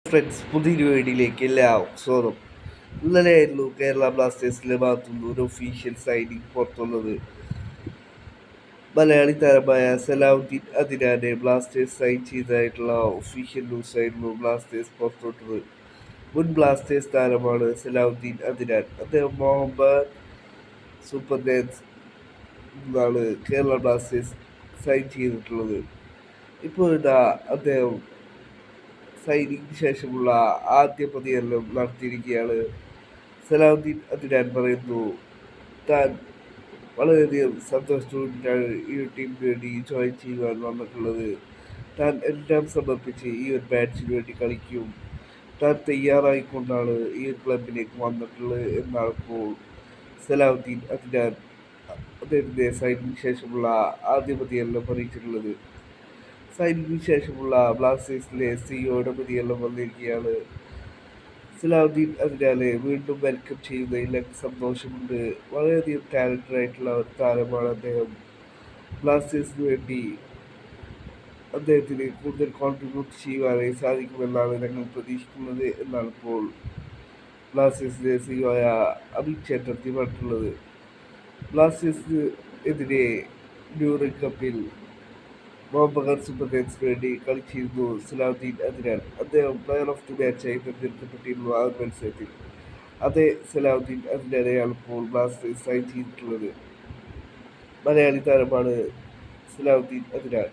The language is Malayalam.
ഫ്രണ്ട്സ് പുതിയൊരു വീഡിയോയിലേക്ക് എല്ലാവർക്കും സ്വാഗതം. ഇന്നലെയായിരുന്നു കേരള ബ്ലാസ്റ്റേഴ്സിന്റെ ഭാഗത്തുനിന്ന് ഒരു ഒഫീഷ്യൽ സൈനിങ് പുറത്തുള്ളത്. മലയാളി താരമായ സലാഹുദ്ദീൻ അദിനാനെ ബ്ലാസ്റ്റേഴ്സ് സൈൻ ചെയ്തതായിട്ടുള്ള ഒഫീഷ്യൽ ന്യൂസായിരുന്നു ബ്ലാസ്റ്റേഴ്സ് പുറത്തുവിട്ടത്. മുൻ ബ്ലാസ്റ്റേഴ്സ് താരമാണ് സലാഹുദ്ദീൻ അദിനാൻ. അദ്ദേഹം മോഹൻബഗാൻ സൂപ്പർ ജയൻസ് എന്നാണ് കേരള ബ്ലാസ്റ്റേഴ്സ് സൈൻ ചെയ്തിട്ടുള്ളത്. ഇപ്പോൾ ഇതാ അദ്ദേഹം സൈനിങ്ങിന് ശേഷമുള്ള ആദ്യ പ്രതികരണം നടത്തിയിരിക്കുകയാണ്. സലാഹുദ്ദീൻ അദിനാൻ പറയുന്നു, താൻ വളരെയധികം സന്തോഷത്തോടെയാണ് ഈ ഒരു ടീമിന് വേണ്ടി ജോയിൻ ചെയ്യുവാൻ വന്നിട്ടുള്ളത്. താൻ എല്ലാം സമർപ്പിച്ച് ഈ ഒരു മാച്ചിന് വേണ്ടി കളിക്കും. താൻ തയ്യാറായിക്കൊണ്ടാണ് ഈ ഒരു ക്ലബിലേക്ക് വന്നിട്ടുള്ളത് എന്നാണ് ഇപ്പോൾ സലാഹുദ്ദീൻ അദിനാൻ അദ്ദേഹത്തിൻ്റെ സൈനിങ്ങിന് ശേഷമുള്ള ആദ്യ പ്രതികരണം അറിയിച്ചിട്ടുള്ളത്. സൈനിങ്ങിന് ശേഷമുള്ള ബ്ലാസ്റ്റേഴ്സിലെ സിഇഒയുടെ പ്രതികരണം വന്നിരിക്കുകയാണ്. സലാഹുദ്ദീൻ അദിനാനെ വീണ്ടും വെൽക്കം ചെയ്യുന്നതിൽ എനിക്ക് സന്തോഷമുണ്ട്. വളരെയധികം ടാലന്റഡ് ആയിട്ടുള്ള ഒരു താരമാണ് അദ്ദേഹം. ബ്ലാസ്റ്റേഴ്സിന് വേണ്ടി അദ്ദേഹത്തിന് കൂടുതൽ കോൺട്രിബ്യൂട്ട് ചെയ്യുവാനായി സാധിക്കുമെന്നാണ് ഞങ്ങൾ പ്രതീക്ഷിക്കുന്നത് എന്നാണ് ഇപ്പോൾ ബ്ലാസ്റ്റേഴ്സിലെ സിഇഒ ആയ അമിത് ചേട്ടർജി പറഞ്ഞിട്ടുള്ളത്. ബ്ലാസ്റ്റേഴ്സിന് എതിരെ ഡ്യൂറന്റ് കപ്പിൽ മോഹൻബഗാൻ സൂപ്പർ ജയൻസിന് വേണ്ടി കളിച്ചിരുന്നു സലാഹുദ്ദീൻ അദിനാൻ. അദ്ദേഹം പ്ലെയർ ഓഫ് ദി മാച്ചായി തിരഞ്ഞെടുക്കപ്പെട്ടിരുന്നു ആ ഒരു മത്സരത്തിൽ. അതേ സലാഹുദ്ദീൻ അദിനാനെയാണ് ഇപ്പോൾ ബ്ലാസ്റ്റേഴ്സ് സൈൻ ചെയ്തിട്ടുള്ളത്. മലയാളി താരമാണ് സലാഹുദ്ദീൻ അദിനാൻ.